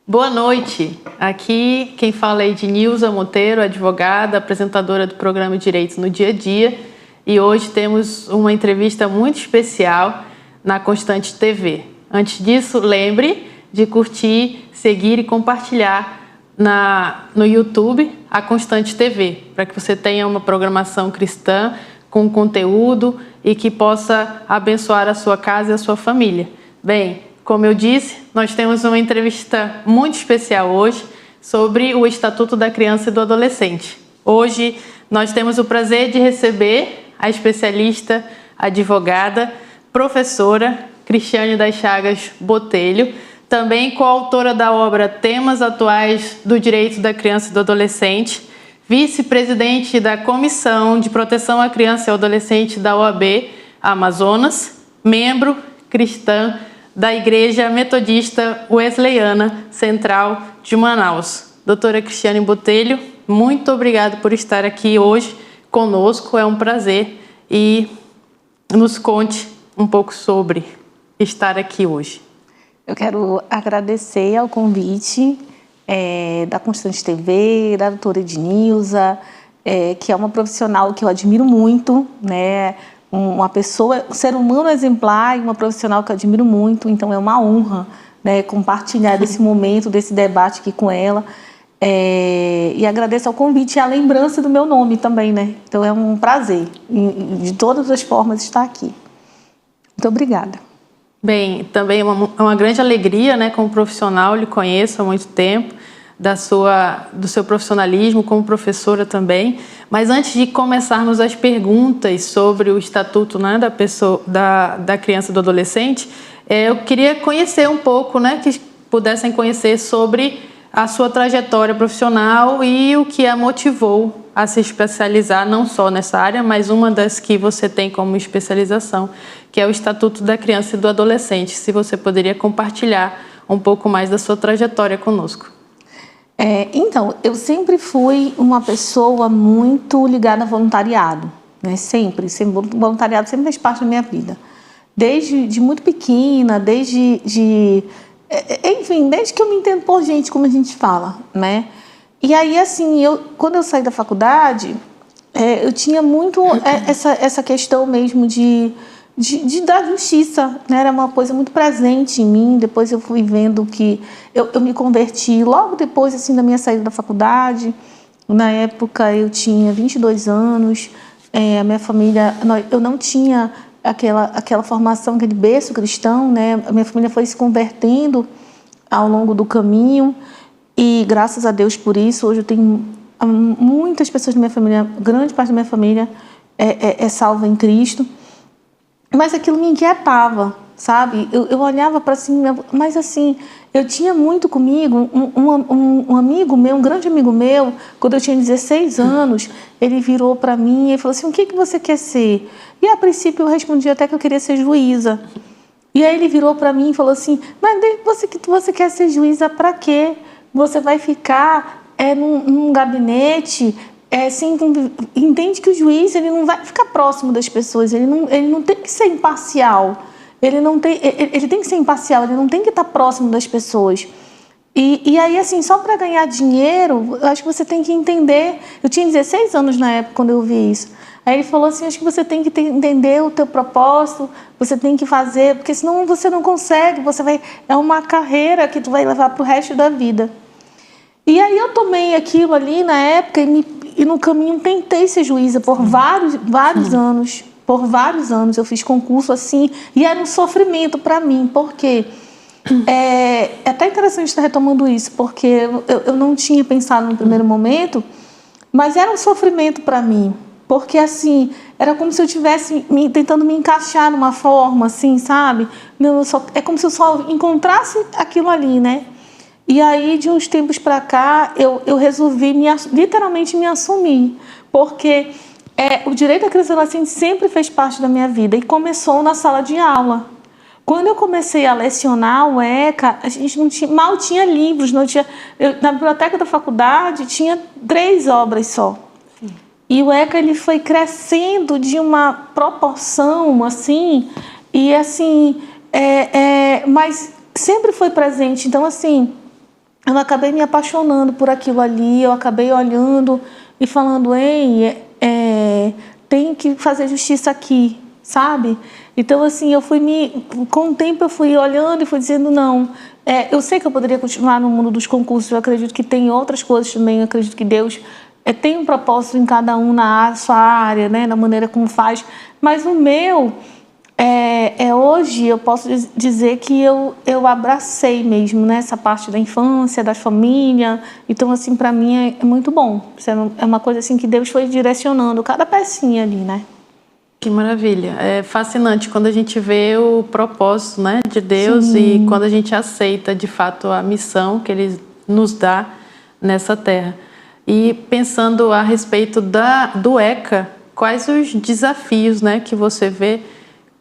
Boa noite. Aqui quem fala é Ednilza Monteiro, advogada, apresentadora do programa Direitos no Dia a Dia. E hoje temos uma entrevista muito especial na Constante TV. Antes disso, lembre de curtir, seguir e compartilhar no YouTube a Constante TV, para que você tenha uma programação cristã com conteúdo e que possa abençoar a sua casa e a sua família. Bem, como eu disse, nós temos uma entrevista muito especial hoje sobre o Estatuto da Criança e do Adolescente. Hoje nós temos o prazer de receber a especialista, advogada, professora Cristiane das Chagas Botelho, também coautora da obra Temas Atuais do Direito da Criança e do Adolescente, vice-presidente da Comissão de Proteção à Criança e ao Adolescente da OAB Amazonas, membro cristã da Igreja Metodista Wesleyana Central de Manaus. Doutora Cristiane Botelho, muito obrigada por estar aqui hoje conosco, é um prazer, e nos conte um pouco sobre estar aqui hoje. Eu quero agradecer ao convite da Constante TV, da doutora Ednilza, que é uma profissional que eu admiro muito, né? Uma pessoa, um ser humano exemplar e uma profissional que eu admiro muito, então é uma honra, né, compartilhar desse momento, desse debate aqui com ela. E agradeço ao convite e a lembrança do meu nome também, né? Então é um prazer, de todas as formas, estar aqui. Muito obrigada. Bem, também é uma grande alegria, né, como profissional, lhe conheço há muito tempo, do seu profissionalismo como professora também. Mas antes de começarmos as perguntas sobre o Estatuto, né, da Criança e do Adolescente, eu queria conhecer um pouco, né, que pudessem conhecer sobre a sua trajetória profissional e o que a motivou a se especializar não só nessa área, mas uma das que você tem como especialização, que é o Estatuto da Criança e do Adolescente. Se você poderia compartilhar um pouco mais da sua trajetória conosco. Então, eu sempre fui uma pessoa muito ligada ao voluntariado, né? Sempre, voluntariado sempre fez parte da minha vida. Desde muito pequena, enfim, desde que eu me entendo por gente, como a gente fala, né? E aí, assim, quando eu saí da faculdade, eu tinha muito essa questão mesmo da justiça, né? Era uma coisa muito presente em mim. Depois eu fui vendo que eu me converti logo depois, assim, da minha saída da faculdade. Na época eu tinha 22 anos, a minha família, eu não tinha aquela formação, aquele berço cristão, né? A minha família foi se convertendo ao longo do caminho e graças a Deus por isso, hoje eu tenho muitas pessoas da minha família, grande parte da minha família é salva em Cristo. Mas aquilo me inquietava, sabe? Eu olhava para cima, mas assim, eu tinha muito comigo um amigo meu, um grande amigo meu, quando eu tinha 16 anos, ele virou para mim e falou assim: o que você quer ser? E a princípio eu respondi até que eu queria ser juíza. E aí ele virou para mim e falou assim: mas você quer ser juíza para quê? Você vai ficar num gabinete... entende que o juiz ele não vai ficar próximo das pessoas, ele não tem que ser imparcial, ele tem que ser imparcial, ele não tem que estar próximo das pessoas. E aí, assim, só para ganhar dinheiro, eu acho que você tem que entender. Eu tinha 16 anos na época quando eu ouvi isso. Aí ele falou assim: acho que você tem que entender o teu propósito, você tem que fazer, porque senão você não consegue, é uma carreira que tu vai levar para o resto da vida. E aí eu tomei aquilo ali na época e no caminho tentei ser juíza por vários anos. Por vários anos eu fiz concurso assim e era um sofrimento para mim, porque é até interessante estar retomando isso, porque eu não tinha pensado no primeiro momento, mas era um sofrimento para mim, porque assim, era como se eu estivesse tentando me encaixar numa forma assim, sabe? É como se eu só encontrasse aquilo ali, né? E aí, de uns tempos para cá, eu resolvi literalmente me assumir, porque o direito da criança e adolescente sempre fez parte da minha vida e começou na sala de aula. Quando eu comecei a lecionar o ECA, a gente mal tinha livros, na biblioteca da faculdade tinha 3 obras só. Sim. E o ECA ele foi crescendo de uma proporção assim, mas sempre foi presente. Então, assim, eu acabei me apaixonando por aquilo ali, eu acabei olhando e falando, ei, tem que fazer justiça aqui, sabe? Então, assim, com o tempo eu fui olhando e fui dizendo, não, eu sei que eu poderia continuar no mundo dos concursos, eu acredito que tem outras coisas também, eu acredito que Deus tem um propósito em cada um na sua área, né, na maneira como faz, mas o meu, hoje eu posso dizer que eu abracei mesmo, né, essa parte da infância, da família, então, assim, para mim é muito bom, é uma coisa assim que Deus foi direcionando cada pecinha ali, né. Que maravilha. É fascinante quando a gente vê o propósito, né, de Deus. Sim. E quando a gente aceita, de fato, a missão que Ele nos dá nessa terra. E pensando a respeito do ECA, quais os desafios, né, que você vê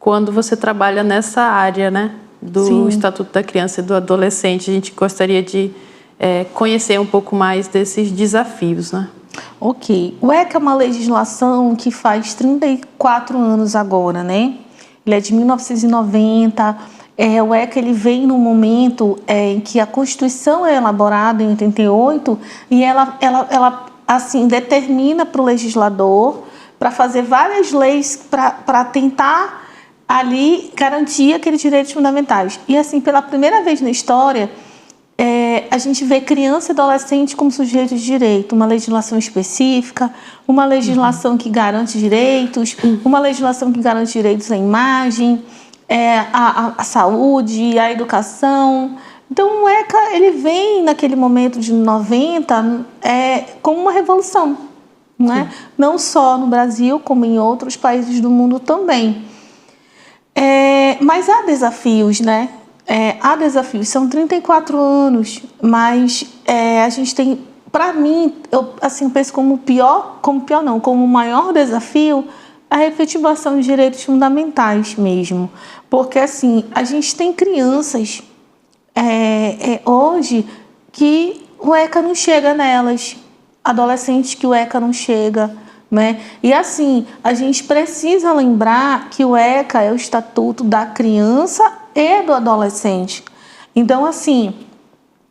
quando você trabalha nessa área, né, do Sim. Estatuto da Criança e do Adolescente? A gente gostaria de conhecer um pouco mais desses desafios, né? Ok. O ECA é uma legislação que faz 34 anos agora, né? Ele é de 1990. O ECA ele vem num momento em que a Constituição é elaborada em 88 e ela assim, determina para o legislador para fazer várias leis para tentar ali garantir aqueles direitos fundamentais. E assim, pela primeira vez na história, a gente vê criança e adolescente como sujeitos de direito, uma legislação específica, uma legislação que garante direitos, uma legislação que garante direitos à imagem, a saúde, a educação. Então o ECA ele vem naquele momento de 90 como uma revolução, né? Não só no Brasil, como em outros países do mundo também. Mas há desafios, né? Há desafios, são 34 anos, mas a gente tem, para mim, eu assim, penso como o maior desafio, a efetivação de direitos fundamentais mesmo. Porque assim, a gente tem crianças hoje que o ECA não chega nelas, adolescentes que o ECA não chega, né? E assim, a gente precisa lembrar que o ECA é o Estatuto da Criança e do Adolescente. Então, assim,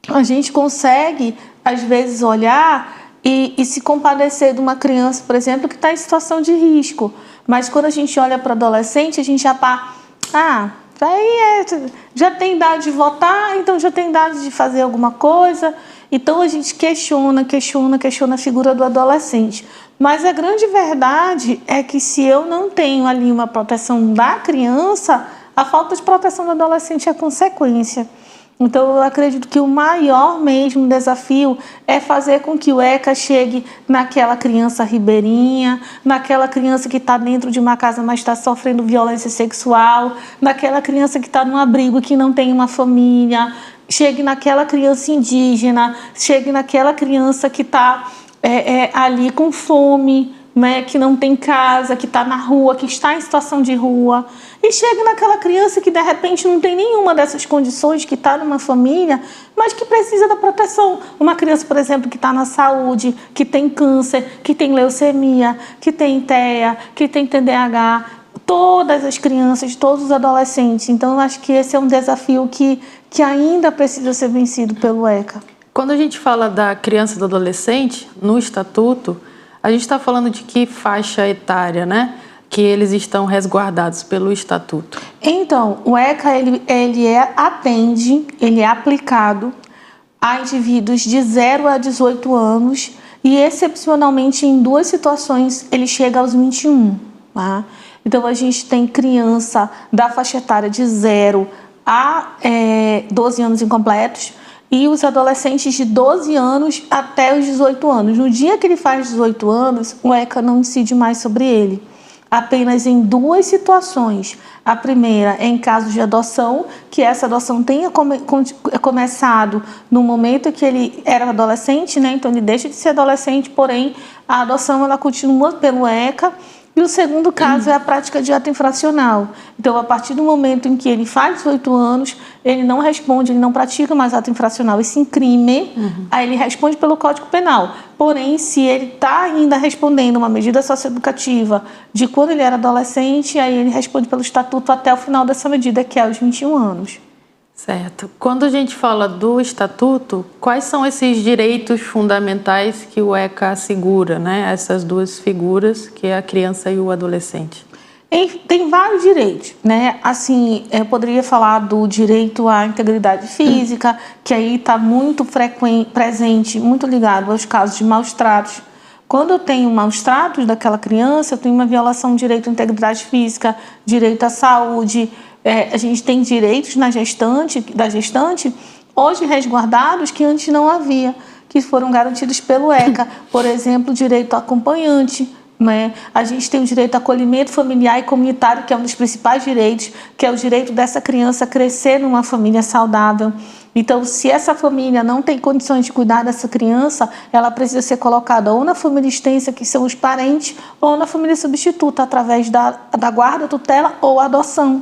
a gente consegue, às vezes, olhar e se compadecer de uma criança, por exemplo, que está em situação de risco. Mas quando a gente olha para o adolescente, a gente já já tem idade de votar, então já tem idade de fazer alguma coisa. Então a gente questiona a figura do adolescente. Mas a grande verdade é que se eu não tenho ali uma proteção da criança, a falta de proteção do adolescente é consequência. Então eu acredito que o maior mesmo desafio é fazer com que o ECA chegue naquela criança ribeirinha, naquela criança que está dentro de uma casa, mas está sofrendo violência sexual, naquela criança que está num abrigo que não tem uma família, chegue naquela criança indígena, chegue naquela criança que está ali com fome, né, que não tem casa, que está na rua, que está em situação de rua, e chegue naquela criança que de repente não tem nenhuma dessas condições, que está numa família, mas que precisa da proteção. Uma criança, por exemplo, que está na saúde, que tem câncer, que tem leucemia, que tem TEA, que tem TDAH, todas as crianças, todos os adolescentes. Então, eu acho que esse é um desafio que ainda precisa ser vencido pelo ECA. Quando a gente fala da criança e do adolescente, no Estatuto, a gente está falando de que faixa etária, né? Que eles estão resguardados pelo Estatuto. Então, o ECA, ele é aplicado a indivíduos de 0 a 18 anos e, excepcionalmente, em 2 situações, ele chega aos 21, tá? Então, a gente tem criança da faixa etária de 0 a 12 anos incompletos, e os adolescentes de 12 anos até os 18 anos. No dia que ele faz 18 anos, o ECA não incide mais sobre ele. Apenas em 2 situações. A primeira é em caso de adoção, que essa adoção tenha começado no momento que ele era adolescente, né? Então ele deixa de ser adolescente, porém a adoção ela continua pelo ECA. E o segundo caso é a prática de ato infracional. Então, a partir do momento em que ele faz 18 anos, ele não responde, ele não pratica mais ato infracional, esse crime, aí ele responde pelo Código Penal. Porém, se ele está ainda respondendo uma medida socioeducativa de quando ele era adolescente, aí ele responde pelo Estatuto até o final dessa medida, que é aos 21 anos. Certo. Quando a gente fala do Estatuto, quais são esses direitos fundamentais que o ECA assegura, né? Essas duas figuras, que é a criança e o adolescente. Tem vários direitos, né? Assim, eu poderia falar do direito à integridade física, que aí está muito presente, muito ligado aos casos de maus tratos. Quando eu tenho maus tratos daquela criança, eu tenho uma violação do direito à integridade física, direito à saúde. A gente tem direitos da gestante, hoje resguardados, que antes não havia, que foram garantidos pelo ECA. Por exemplo, o direito ao acompanhante, né? A gente tem o direito ao acolhimento familiar e comunitário, que é um dos principais direitos, que é o direito dessa criança crescer numa família saudável. Então, se essa família não tem condições de cuidar dessa criança, ela precisa ser colocada ou na família extensa, que são os parentes, ou na família substituta, através da guarda, tutela ou adoção.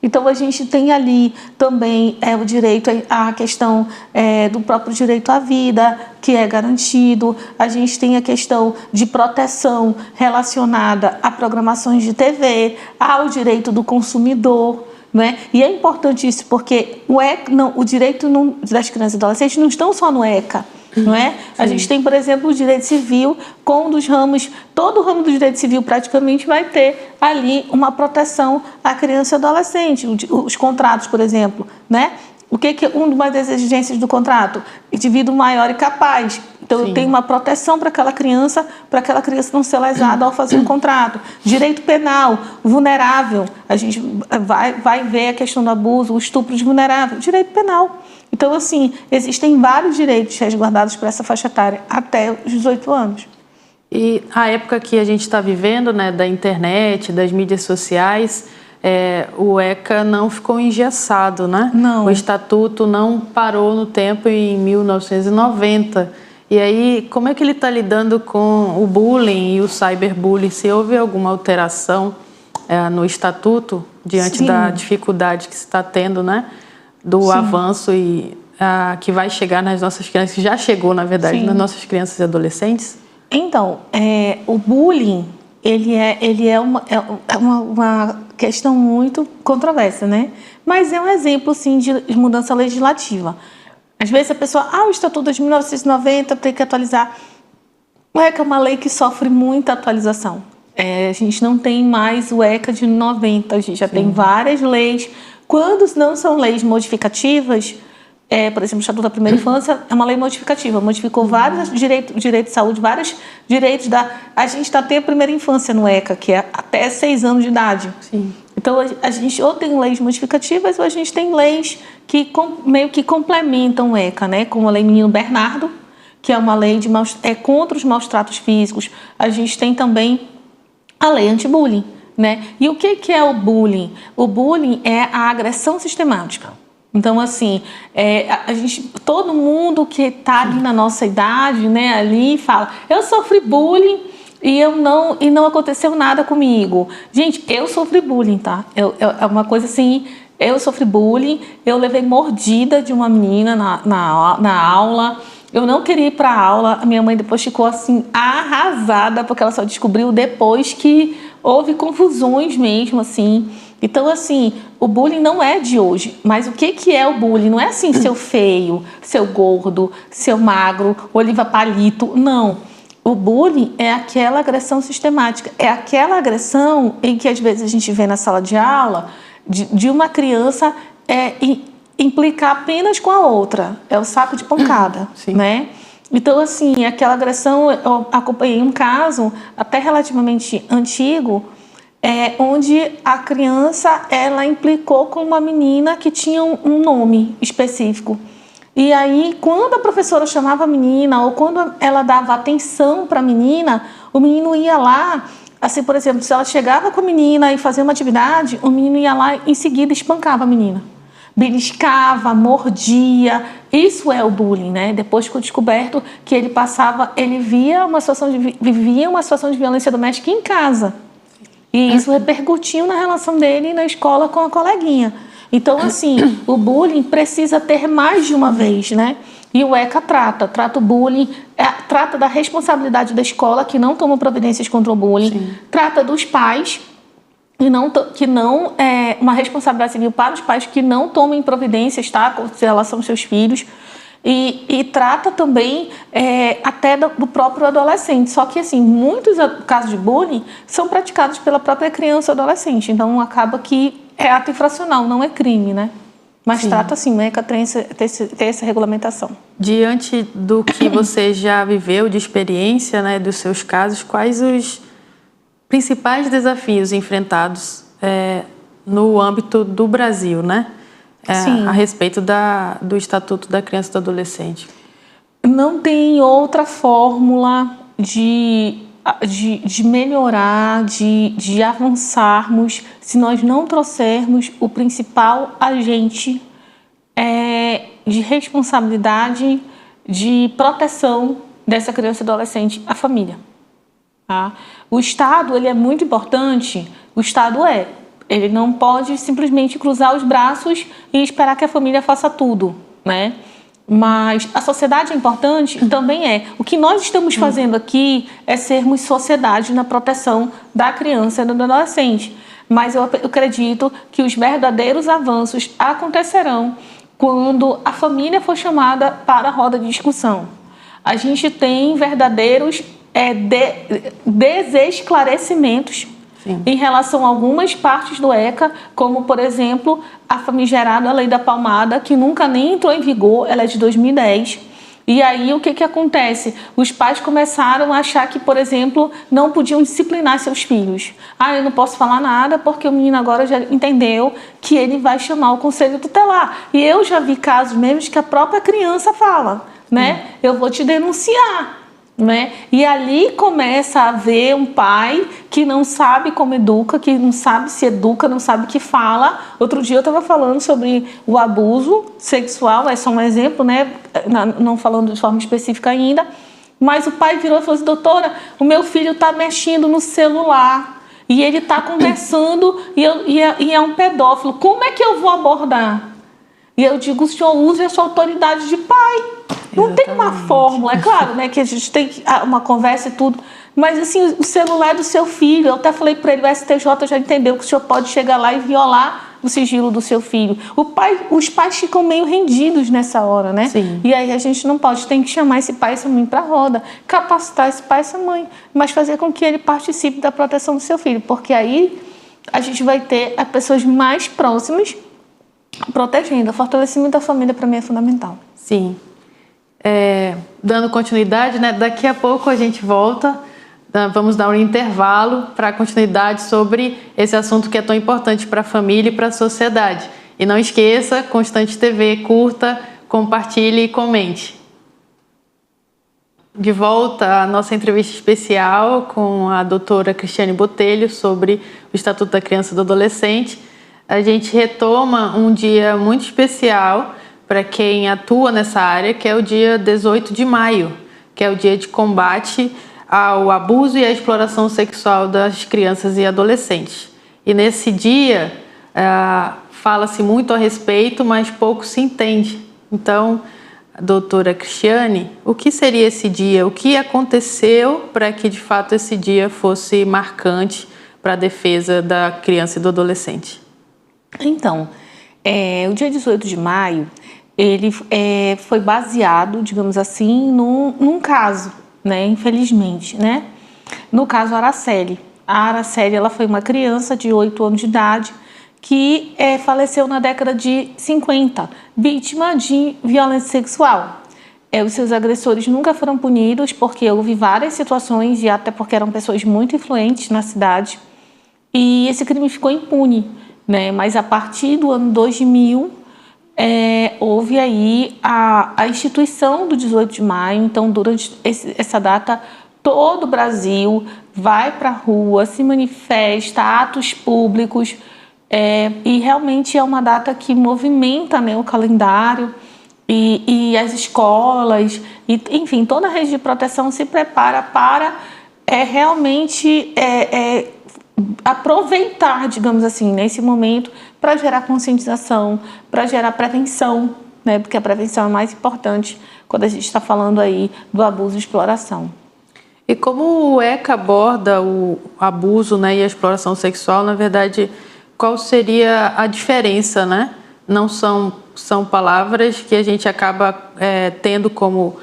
Então, a gente tem ali também o direito à questão do próprio direito à vida, que é garantido. A gente tem a questão de proteção relacionada a programações de TV, ao direito do consumidor. Né? E é importante isso porque o direito das crianças e adolescentes não estão só no ECA. Não é? A gente tem, por exemplo, o direito civil, com um dos ramos, todo o ramo do direito civil praticamente vai ter ali uma proteção à criança e adolescente. Os contratos, por exemplo, né? O que é uma das exigências do contrato? Indivíduo maior e capaz. Então, eu tenho uma proteção para aquela criança não ser lesada ao fazer um contrato. Direito penal, vulnerável. A gente vai ver a questão do abuso, o estupro de vulnerável. Direito penal. Então, assim, existem vários direitos resguardados para essa faixa etária até os 18 anos. E a época que a gente está vivendo, né, da internet, das mídias sociais, o ECA não ficou engessado, né? Não. O Estatuto não parou no tempo em 1990. E aí, como é que ele está lidando com o bullying e o cyberbullying? Se houve alguma alteração no Estatuto, diante da dificuldade que se está tendo, né? Do avanço que vai chegar nas nossas crianças, que já chegou, na verdade, nas nossas crianças e adolescentes? Então, o bullying, ele é uma questão muito controversa, né? Mas é um exemplo, sim, de mudança legislativa. Às vezes a pessoa, o Estatuto de 1990 tem que atualizar. O ECA é uma lei que sofre muita atualização. A gente não tem mais o ECA de 90, a gente já tem várias leis. Quando não são leis modificativas, por exemplo, o Estatuto da Primeira Infância é uma lei modificativa, modificou vários direitos de saúde, vários direitos A gente está até a primeira infância no ECA, que é até 6 anos de idade. Sim. Então, a gente ou tem leis modificativas ou a gente tem leis que meio que complementam o ECA, né? Como a Lei Menino Bernardo, que é uma lei contra os maus tratos físicos. A gente tem também a lei anti-bullying, né? E o que é o bullying? O bullying é a agressão sistemática. Então, assim, todo mundo que está ali na nossa idade, né, ali fala, eu sofri bullying e não aconteceu nada comigo. Gente, eu sofri bullying, tá? É uma coisa assim, eu sofri bullying, eu levei mordida de uma menina na aula. Eu não queria ir para a aula, a minha mãe depois ficou assim arrasada, porque ela só descobriu depois que houve confusões mesmo, assim. Então, assim, o bullying não é de hoje, mas o que é o bullying? Não é assim, seu feio, seu gordo, seu magro, Oliva Palito, não. O bullying é aquela agressão sistemática, é aquela agressão em que às vezes a gente vê na sala de aula de uma criança implicar apenas com a outra, é o saco de pancada, né? Então, assim, aquela agressão, eu acompanhei um caso até relativamente antigo, onde a criança, ela implicou com uma menina que tinha um nome específico. E aí, quando a professora chamava a menina, ou quando ela dava atenção para a menina, o menino ia lá, assim, por exemplo, se ela chegava com a menina e fazia uma atividade, o menino ia lá e em seguida espancava a menina. Beliscava, mordia, isso é o bullying, né? Depois ficou descoberto que ele vivia uma situação de violência doméstica em casa. E isso repercutiu na relação dele na escola com a coleguinha. Então, assim, o bullying precisa ter mais de uma vez, né? E o ECA trata o bullying, trata da responsabilidade da escola, que não toma providências contra o bullying, trata dos pais. que não é uma responsabilidade civil para os pais que não tomem providências, tá, com relação aos seus filhos. E trata também até do próprio adolescente. Só que, assim, muitos casos de bullying são praticados pela própria criança ou adolescente. Então, acaba que é ato infracional, não é crime, né? Mas sim, trata, assim, né, que ter essa regulamentação. Diante do que você já viveu de experiência, né, dos seus casos, quais os principais desafios enfrentados no âmbito do Brasil, né? A respeito do Estatuto da Criança e do Adolescente? Não tem outra fórmula de melhorar, de avançarmos, se nós não trouxermos o principal agente de responsabilidade, de proteção dessa criança e adolescente, a família. Tá? O Estado, ele é muito importante, ele não pode simplesmente cruzar os braços e esperar que a família faça tudo, né? Mas a sociedade é importante, também é. O que nós estamos fazendo aqui é sermos sociedade na proteção da criança e do adolescente. Mas eu acredito que os verdadeiros avanços acontecerão quando a família for chamada para a roda de discussão. A gente tem verdadeiros desesclarecimentos em relação a algumas partes do ECA, como, por exemplo, a famigerada Lei da Palmada, que nunca nem entrou em vigor, ela é de 2010. E aí, o que acontece? Os pais começaram a achar que, por exemplo, não podiam disciplinar seus filhos. Eu não posso falar nada porque o menino agora já entendeu que ele vai chamar o conselho tutelar. E eu já vi casos mesmo que a própria criança fala, né? Eu vou te denunciar. Né? E ali começa a haver um pai que não sabe como educa, que não sabe se educa, não sabe o que fala. Outro dia eu estava falando sobre o abuso sexual, é só um exemplo, né? Não falando de forma específica ainda, mas o pai virou e falou assim: doutora, o meu filho está mexendo no celular e ele está conversando e é um pedófilo, como é que eu vou abordar? E eu digo: o senhor use a sua autoridade de pai. Não Exatamente. Tem uma fórmula, é claro, né, que a gente tem uma conversa e tudo, mas assim, o celular é do seu filho. Eu até falei para ele, o STJ já entendeu que o senhor pode chegar lá e violar o sigilo do seu filho. Os pais ficam meio rendidos nessa hora, né? Sim. E aí a gente não pode, tem que chamar esse pai e essa mãe para a roda, capacitar esse pai e essa mãe, mas fazer com que ele participe da proteção do seu filho, porque aí a gente vai ter as pessoas mais próximas protegendo. O fortalecimento da família, para mim, é fundamental. Sim. Dando continuidade, né? Daqui a pouco a gente volta, vamos dar um intervalo para a continuidade sobre esse assunto que é tão importante para a família e para a sociedade. E não esqueça, Constante TV, curta, compartilhe e comente. De volta à nossa entrevista especial com a doutora Cristiane Botelho sobre o Estatuto da Criança e do Adolescente. A gente retoma um dia muito especial para quem atua nessa área, que é o dia 18 de maio, que é o dia de combate ao abuso e à exploração sexual das crianças e adolescentes. E nesse dia fala-se muito a respeito, mas pouco se entende. Então, doutora Cristiane, o que seria esse dia? O que aconteceu para que, de fato, esse dia fosse marcante para a defesa da criança e do adolescente? Então, o dia 18 de maio, ele foi baseado, digamos assim, num caso, né, infelizmente, né? No caso Araceli. A Araceli, ela foi uma criança de 8 anos de idade que faleceu na década de 50, vítima de violência sexual. Os seus agressores nunca foram punidos porque houve várias situações e até porque eram pessoas muito influentes na cidade. E esse crime ficou impune, né? Mas a partir do ano 2000, houve aí a instituição do 18 de maio. Então, durante essa data, todo o Brasil vai para a rua, se manifesta, atos públicos, e realmente é uma data que movimenta, né, o calendário e as escolas, e, enfim, toda a rede de proteção se prepara para realmente aproveitar, digamos assim, nesse momento para gerar conscientização, para gerar prevenção, né? Porque a prevenção é mais importante quando a gente está falando aí do abuso e exploração. E como o ECA aborda o abuso, né, e a exploração sexual, na verdade, qual seria a diferença, né? Não são palavras que a gente acaba tendo como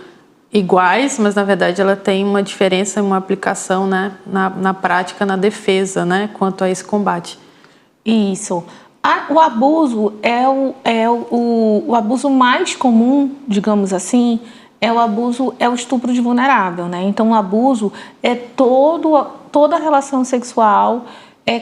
iguais, mas na verdade ela tem uma diferença, uma aplicação, né, na prática, na defesa, né, quanto a esse combate. Isso. O abuso o abuso mais comum, digamos assim, é o estupro de vulnerável, né? Então, o abuso é toda relação sexual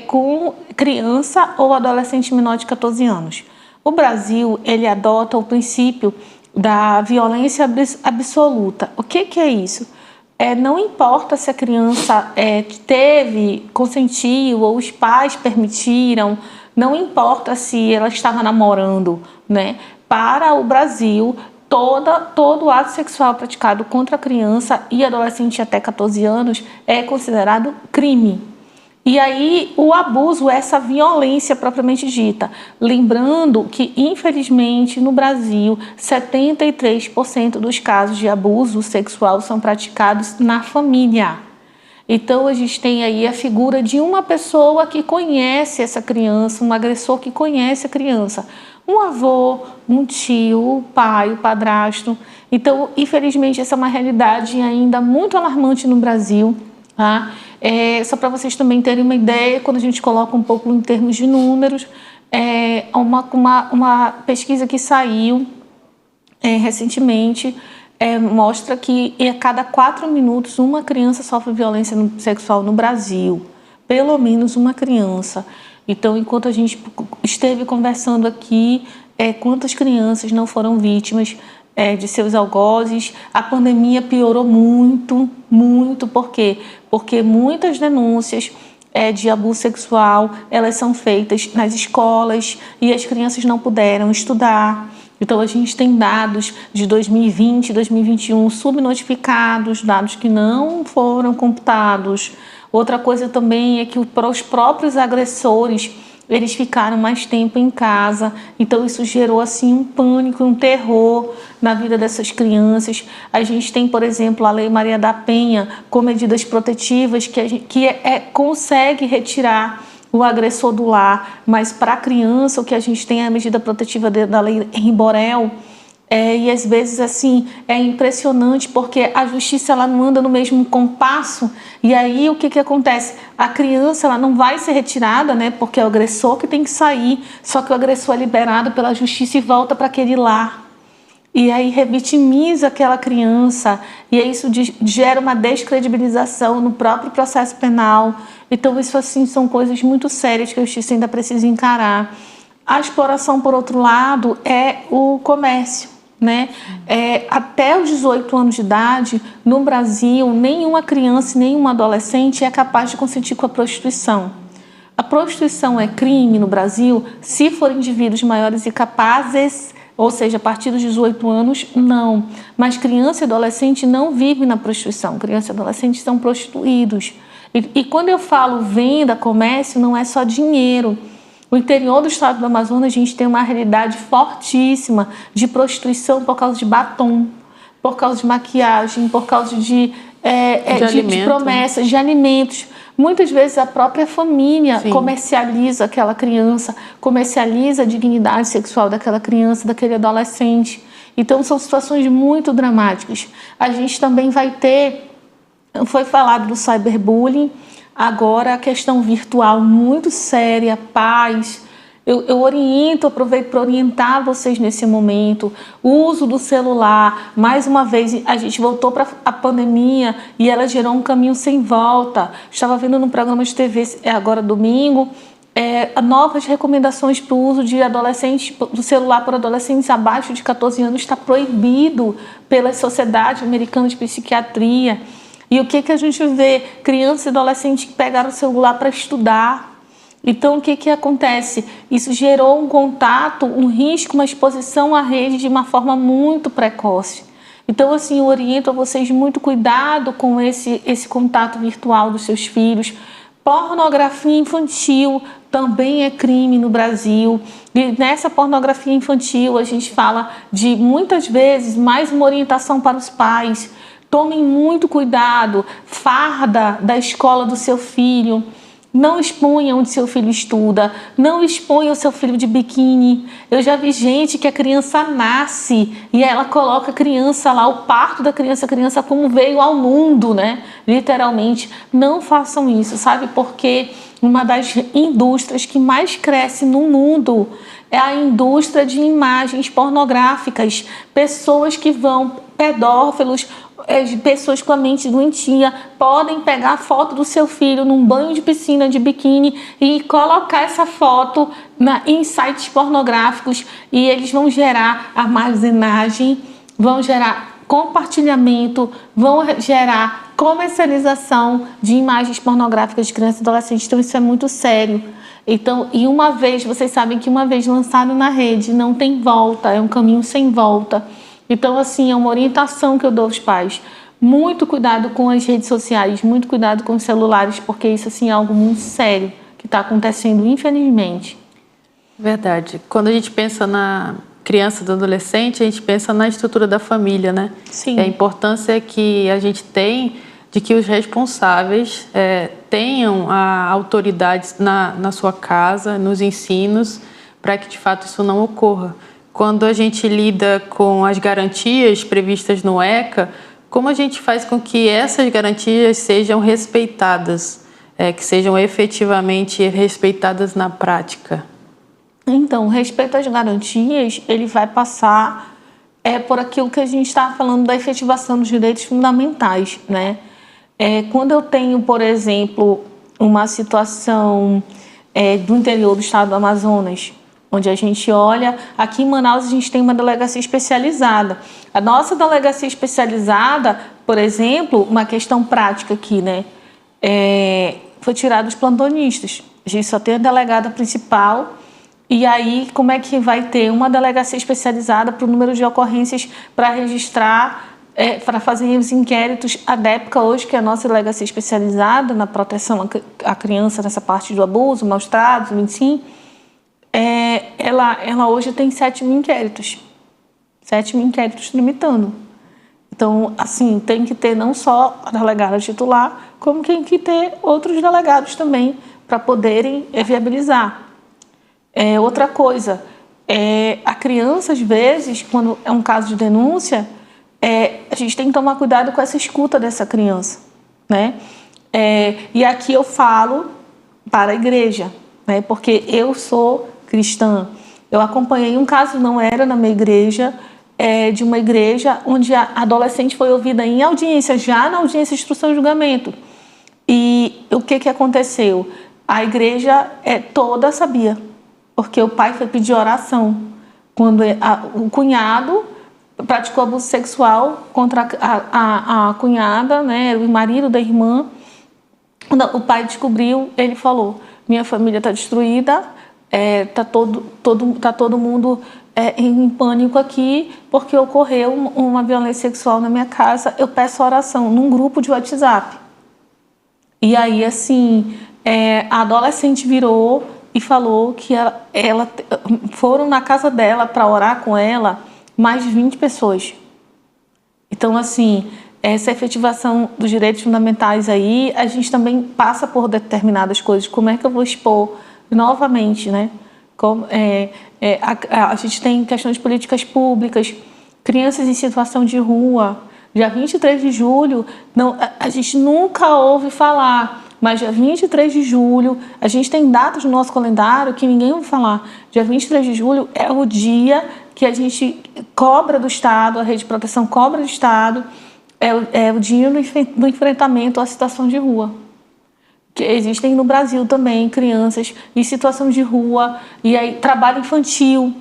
com criança ou adolescente menor de 14 anos. O Brasil, ele adota o princípio da violência absoluta. O que é isso? Não importa se a criança consentiu ou os pais permitiram, não importa se ela estava namorando, né? Para o Brasil, todo ato sexual praticado contra a criança e adolescente até 14 anos é considerado crime. E aí o abuso é essa violência propriamente dita. Lembrando que, infelizmente, no Brasil, 73% dos casos de abuso sexual são praticados na família. Então, a gente tem aí a figura de uma pessoa que conhece essa criança, um agressor que conhece a criança. Um avô, um tio, o pai, o padrasto. Então, infelizmente, essa é uma realidade ainda muito alarmante no Brasil, tá? Só para vocês também terem uma ideia, quando a gente coloca um pouco em termos de números, uma pesquisa que saiu recentemente mostra que a cada 4 minutos uma criança sofre violência sexual no Brasil, pelo menos uma criança. Então, enquanto a gente esteve conversando aqui, quantas crianças não foram vítimas de seus algozes? A pandemia piorou muito, muito. Por quê? Porque muitas denúncias de abuso sexual, elas são feitas nas escolas e as crianças não puderam estudar. Então, a gente tem dados de 2020 e 2021 subnotificados, dados que não foram computados. Outra coisa também é que para os próprios agressores, eles ficaram mais tempo em casa, então isso gerou assim um pânico, um terror na vida dessas crianças. A gente tem, por exemplo, a Lei Maria da Penha com medidas protetivas que consegue retirar o agressor do lar, mas para a criança o que a gente tem é a medida protetiva da Lei Henri Borel. E às vezes assim é impressionante porque a justiça ela não anda no mesmo compasso, e aí o que acontece? A criança ela não vai ser retirada, né? Porque é o agressor que tem que sair, só que o agressor é liberado pela justiça e volta para aquele lar. E aí revitimiza aquela criança, e aí isso gera uma descredibilização no próprio processo penal. Então isso assim são coisas muito sérias que a justiça ainda precisa encarar. A exploração, por outro lado, é o comércio, né? Até os 18 anos de idade, no Brasil, nenhuma criança e nenhum adolescente é capaz de consentir com a prostituição. A prostituição é crime no Brasil se forem indivíduos maiores e capazes, ou seja, a partir dos 18 anos, não. Mas criança e adolescente não vivem na prostituição. Criança e adolescente são prostituídos. E quando eu falo venda, comércio, não é só dinheiro. No interior do estado do Amazonas, a gente tem uma realidade fortíssima de prostituição por causa de batom, por causa de maquiagem, por causa de promessas, de alimentos. Muitas vezes a própria família comercializa aquela criança, comercializa a dignidade sexual daquela criança, daquele adolescente. Então são situações muito dramáticas. A gente também vai ter, foi falado do cyberbullying, agora a questão virtual muito séria, pais. Eu aproveito para orientar vocês nesse momento. O uso do celular, mais uma vez, a gente voltou para a pandemia e ela gerou um caminho sem volta. Estava vendo no programa de TV, agora domingo, novas recomendações para o uso de adolescentes, do celular por adolescentes abaixo de 14 anos está proibido pela Sociedade Americana de Psiquiatria. E o que a gente vê? Crianças e adolescentes que pegaram o celular para estudar. Então, o que acontece? Isso gerou um contato, um risco, uma exposição à rede de uma forma muito precoce. Então, assim, eu oriento a vocês muito cuidado com esse contato virtual dos seus filhos. Pornografia infantil também é crime no Brasil. E nessa pornografia infantil, a gente fala de, muitas vezes, mais uma orientação para os pais. Tomem muito cuidado, farda da escola do seu filho. Não exponha onde seu filho estuda, não exponha o seu filho de biquíni. Eu já vi gente que a criança nasce e ela coloca a criança lá, o parto da criança, a criança como veio ao mundo, né? Literalmente. Não façam isso, sabe? Porque uma das indústrias que mais cresce no mundo é a indústria de imagens pornográficas. Pessoas que vão, pedófilos, pessoas com a mente doentia, podem pegar a foto do seu filho num banho de piscina de biquíni e colocar essa foto em sites pornográficos, e eles vão gerar armazenagem, vão gerar compartilhamento, vão gerar comercialização de imagens pornográficas de crianças e adolescentes. Então isso é muito sério. Então, e uma vez, vocês sabem que uma vez lançado na rede, não tem volta, é um caminho sem volta. Então, assim, é uma orientação que eu dou aos pais. Muito cuidado com as redes sociais, muito cuidado com os celulares, porque isso, assim, é algo muito sério que está acontecendo, infelizmente. Verdade. Quando a gente pensa na criança e do adolescente, a gente pensa na estrutura da família, né? Sim. E a importância que a gente tem de que os responsáveis tenham a autoridade na sua casa, nos ensinos, para que, de fato, isso não ocorra. Quando a gente lida com as garantias previstas no ECA, como a gente faz com que essas garantias sejam respeitadas, que sejam efetivamente respeitadas na prática? Então, o respeito às garantias, ele vai passar por aquilo que a gente está falando da efetivação dos direitos fundamentais, né? Quando eu tenho, por exemplo, uma situação do interior do estado do Amazonas, onde a gente olha, aqui em Manaus a gente tem uma delegacia especializada. A nossa delegacia especializada, por exemplo, uma questão prática aqui, né? Foi tirado os plantonistas. A gente só tem a delegada principal. E aí, como é que vai ter uma delegacia especializada para o número de ocorrências para registrar, para fazer os inquéritos? A DEPCA hoje, que é a nossa delegacia especializada na proteção à criança nessa parte do abuso, maus tratos, enfim, ela hoje tem 7.000 inquéritos. 7.000 inquéritos tramitando. Então, assim, tem que ter não só a delegada titular, como tem que ter outros delegados também para poderem viabilizar. Outra coisa, a criança, às vezes, quando é um caso de denúncia, a gente tem que tomar cuidado com essa escuta dessa criança, né? E aqui eu falo para a igreja, né? Porque eu sou cristã. Eu acompanhei um caso, não era na minha igreja, de uma igreja onde a adolescente foi ouvida em audiência, já na audiência de instrução e julgamento. E o que aconteceu? A igreja toda sabia, porque o pai foi pedir oração quando o cunhado praticou abuso sexual contra a cunhada, né, o marido da irmã. Quando o pai descobriu, ele falou: minha família está destruída, tá todo mundo em pânico aqui, porque ocorreu uma violência sexual na minha casa, eu peço oração, num grupo de WhatsApp. E aí, assim, a adolescente virou e falou que ela foram na casa dela para orar com ela mais de 20 pessoas. Então, assim, essa efetivação dos direitos fundamentais aí, a gente também passa por determinadas coisas. Como é que eu vou expor novamente, né? A gente tem questões de políticas públicas, crianças em situação de rua. Dia 23 de julho, a gente nunca ouve falar, mas dia 23 de julho, a gente tem datas no nosso calendário que ninguém ouve falar. Dia 23 de julho é o dia que a gente cobra do Estado, a Rede de Proteção cobra do Estado, é o dia do enfrentamento à situação de rua. Que existem no Brasil também crianças em situação de rua, e aí trabalho infantil.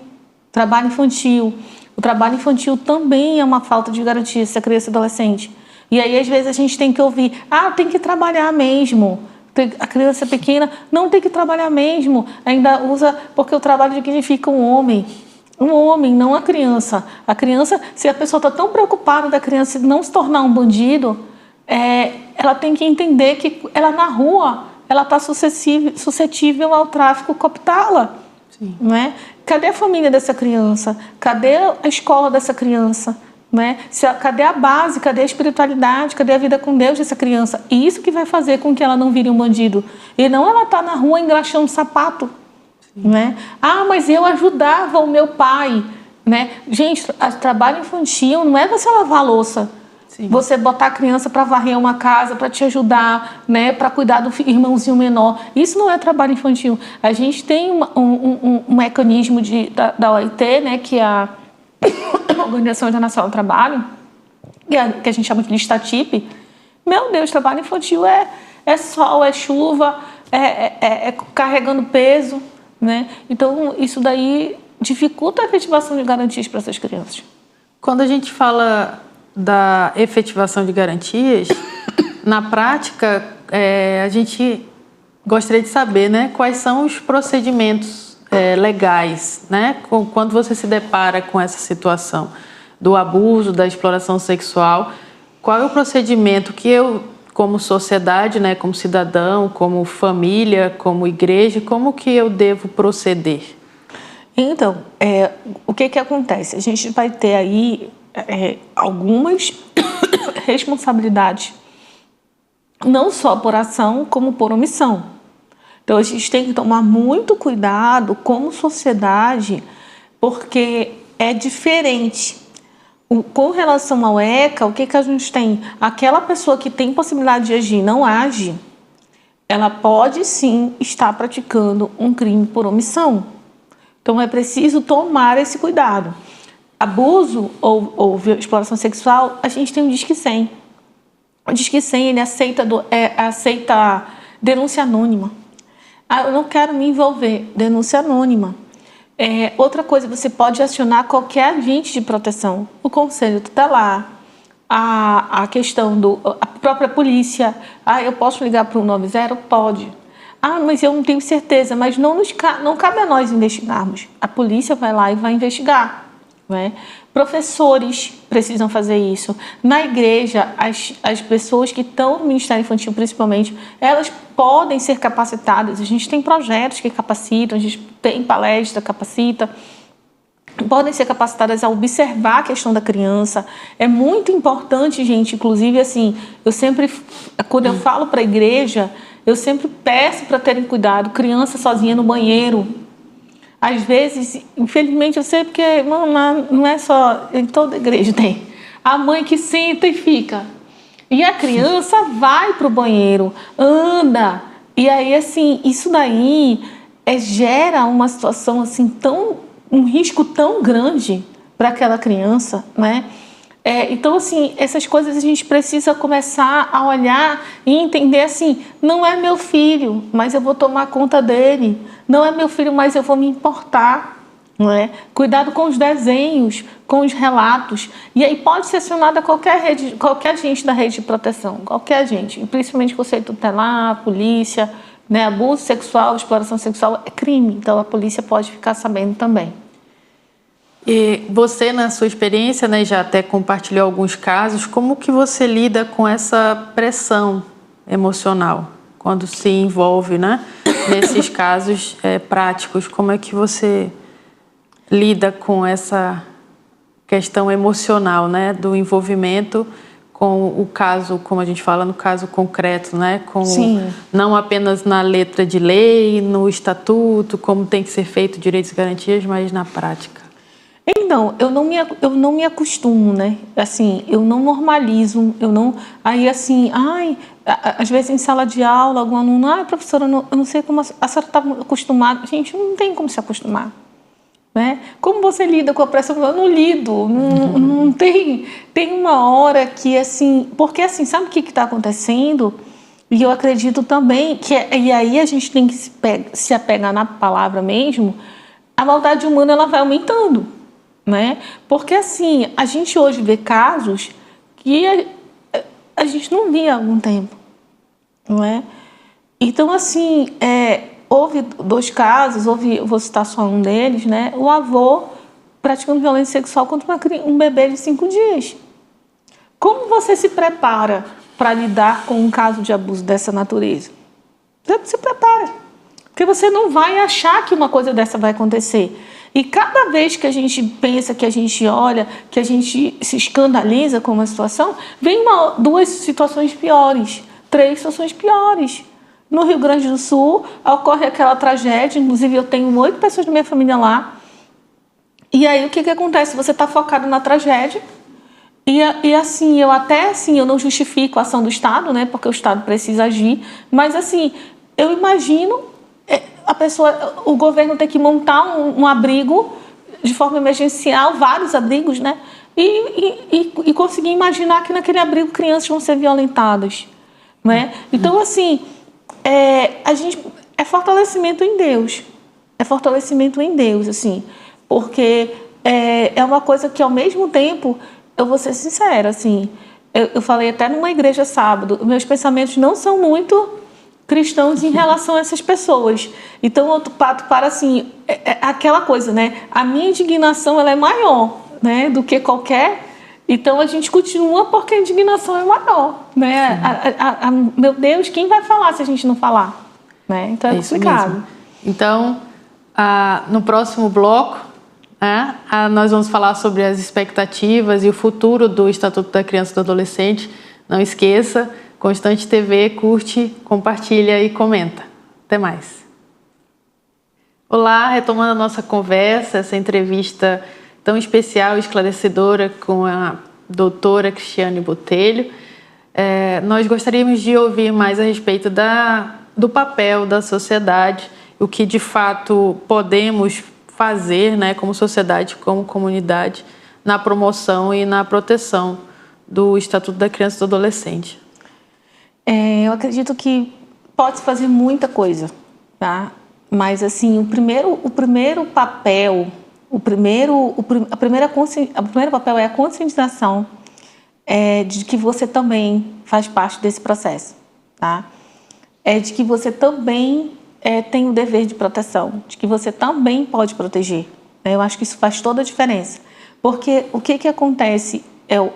O trabalho infantil também é uma falta de garantia se a criança e adolescente. E aí, às vezes, a gente tem que ouvir: tem que trabalhar mesmo. A criança pequena não tem que trabalhar mesmo. Ainda usa, porque o trabalho dignifica um homem. Um homem, não a criança. A criança, se a pessoa está tão preocupada da criança não se tornar um bandido, ela tem que entender que ela na rua, ela está suscetível ao tráfico cooptá-la. Não é? Cadê a família dessa criança? Cadê a escola dessa criança? né? Cadê a base, cadê a espiritualidade, cadê a vida com Deus dessa criança? E isso que vai fazer com que ela não vire um bandido. E não ela tá na rua engraxando sapato, né? Ah, mas eu ajudava o meu pai, né? Gente, trabalho infantil não é você lavar a louça. Sim. Você botar a criança para varrer uma casa, para te ajudar, né, para cuidar do irmãozinho menor. Isso não é trabalho infantil. A gente tem um mecanismo da OIT, né, que é a Organização Internacional do Trabalho, que a gente chama de lista TIP. Meu Deus, trabalho infantil é sol, é chuva, é carregando peso, né? Então, isso daí dificulta a efetivação de garantias para essas crianças. Quando a gente fala da efetivação de garantias, na prática, a gente gostaria de saber, né, quais são os procedimentos legais, né, quando você se depara com essa situação do abuso, da exploração sexual. Qual é o procedimento que eu, como sociedade, né, como cidadão, como família, como igreja, como que eu devo proceder? Então, o que acontece? A gente vai ter aí algumas responsabilidades, não só por ação, como por omissão. Então, a gente tem que tomar muito cuidado como sociedade, porque é diferente. Com relação ao ECA, o que a gente tem? Aquela pessoa que tem possibilidade de agir não age, ela pode sim estar praticando um crime por omissão. Então, é preciso tomar esse cuidado. Abuso ou exploração sexual, a gente tem um Disque 100. O Disque 100, ele aceita denúncia anônima. Eu não quero me envolver, denúncia anônima. Outra coisa, você pode acionar qualquer agente de proteção, o conselho tutelar, a questão a própria polícia. Eu posso ligar para o 190? Pode. Mas eu não tenho certeza, mas não cabe a nós investigarmos. A polícia vai lá e vai investigar. Né? Professores precisam fazer isso. Na igreja, as pessoas que estão no Ministério Infantil, principalmente, elas podem ser capacitadas. A gente tem projetos que capacitam, a gente tem palestra, capacita. Podem ser capacitadas a observar a questão da criança. É muito importante, gente, inclusive, assim, quando eu falo para a igreja, eu sempre peço para terem cuidado, criança sozinha no banheiro. Às vezes, infelizmente, eu sei porque não é só, em toda igreja tem. A mãe que senta e fica. E a criança vai para o banheiro, anda. E aí, assim, isso daí gera uma situação, assim, um risco tão grande para aquela criança, né? Então, assim, essas coisas a gente precisa começar a olhar e entender assim, não é meu filho, mas eu vou tomar conta dele. Não é meu filho, mas eu vou me importar. Não é? Cuidado com os desenhos, com os relatos. E aí pode ser acionada qualquer agente da rede de proteção, qualquer agente, principalmente conselho tutelar, polícia, né? Abuso sexual, exploração sexual é crime, então a polícia pode ficar sabendo também. E você, na sua experiência, né, já até compartilhou alguns casos, como que você lida com essa pressão emocional quando se envolve, né, nesses casos práticos? Como é que você lida com essa questão emocional, né, do envolvimento com o caso, como a gente fala, no caso concreto, né, não apenas na letra de lei, no estatuto, como tem que ser feito direitos e garantias, mas na prática? Então, eu não me acostumo, né? Assim, eu não normalizo, Aí, assim, às vezes em sala de aula, algum aluno, professora, eu não sei como a senhora está acostumada. Gente, não tem como se acostumar, né? Como você lida com a pressão? Eu não lido, não tem uma hora que, assim... Porque, assim, sabe o que está acontecendo? E eu acredito também e aí a gente tem que se apegar na palavra mesmo, a maldade humana, ela vai aumentando. Né? Porque assim, a gente hoje vê casos que a gente não via há algum tempo, não é? Então assim, houve 2 casos, vou citar só um deles, né? O avô praticando violência sexual contra um bebê de 5 dias. Como você se prepara para lidar com um caso de abuso dessa natureza? Você se prepara, porque você não vai achar que uma coisa dessa vai acontecer. E cada vez que a gente pensa, que a gente olha, que a gente se escandaliza com uma situação, vem duas situações piores, 3 situações piores. No Rio Grande do Sul, ocorre aquela tragédia, inclusive eu tenho 8 pessoas da minha família lá. E aí o que acontece? Você está focado na tragédia e assim, eu não justifico a ação do Estado, né? Porque o Estado precisa agir, mas assim, eu imagino o governo ter que montar um abrigo de forma emergencial, vários abrigos, né? E conseguir imaginar que naquele abrigo crianças vão ser violentadas, né? Então, assim, a gente é fortalecimento em Deus. É fortalecimento em Deus, assim. Porque é uma coisa que, ao mesmo tempo, eu vou ser sincera, assim, eu falei até numa igreja sábado, meus pensamentos não são muito cristãos em relação a essas pessoas. Então, eu parto para, assim, aquela coisa, né? A minha indignação, ela é maior, né, do que qualquer... Então, a gente continua porque a indignação é maior, né? Meu Deus, quem vai falar se a gente não falar? Né? Então, é complicado. Então, no próximo bloco, nós vamos falar sobre as expectativas e o futuro do Estatuto da Criança e do Adolescente. Não esqueça, Constante TV, curte, compartilha e comenta. Até mais. Olá, retomando a nossa conversa, essa entrevista tão especial e esclarecedora com a doutora Cristiane Botelho. Nós gostaríamos de ouvir mais a respeito do papel da sociedade, o que de fato podemos fazer, né, como sociedade, como comunidade, na promoção e na proteção do Estatuto da Criança e do Adolescente. Eu acredito que pode fazer muita coisa, tá? Mas assim, o primeiro papel é a conscientização de que você também faz parte desse processo, tá? De que você também tem o dever de proteção, de que você também pode proteger. Eu acho que isso faz toda a diferença. Porque o que acontece?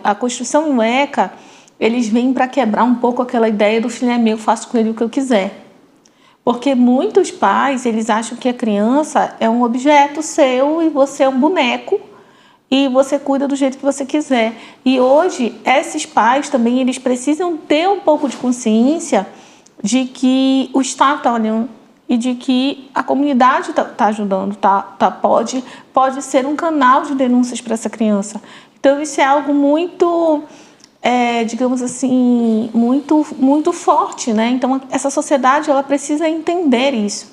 A Constituição e o ECA, eles vêm para quebrar um pouco aquela ideia do filho é meu, faço com ele o que eu quiser. Porque muitos pais, eles acham que a criança é um objeto seu e você é um boneco e você cuida do jeito que você quiser. E hoje, esses pais também, eles precisam ter um pouco de consciência de que o Estado está olhando e de que a comunidade está ajudando, pode ser um canal de denúncias para essa criança. Então, isso é algo muito... digamos assim, muito forte, né? Então, essa sociedade, ela precisa entender isso.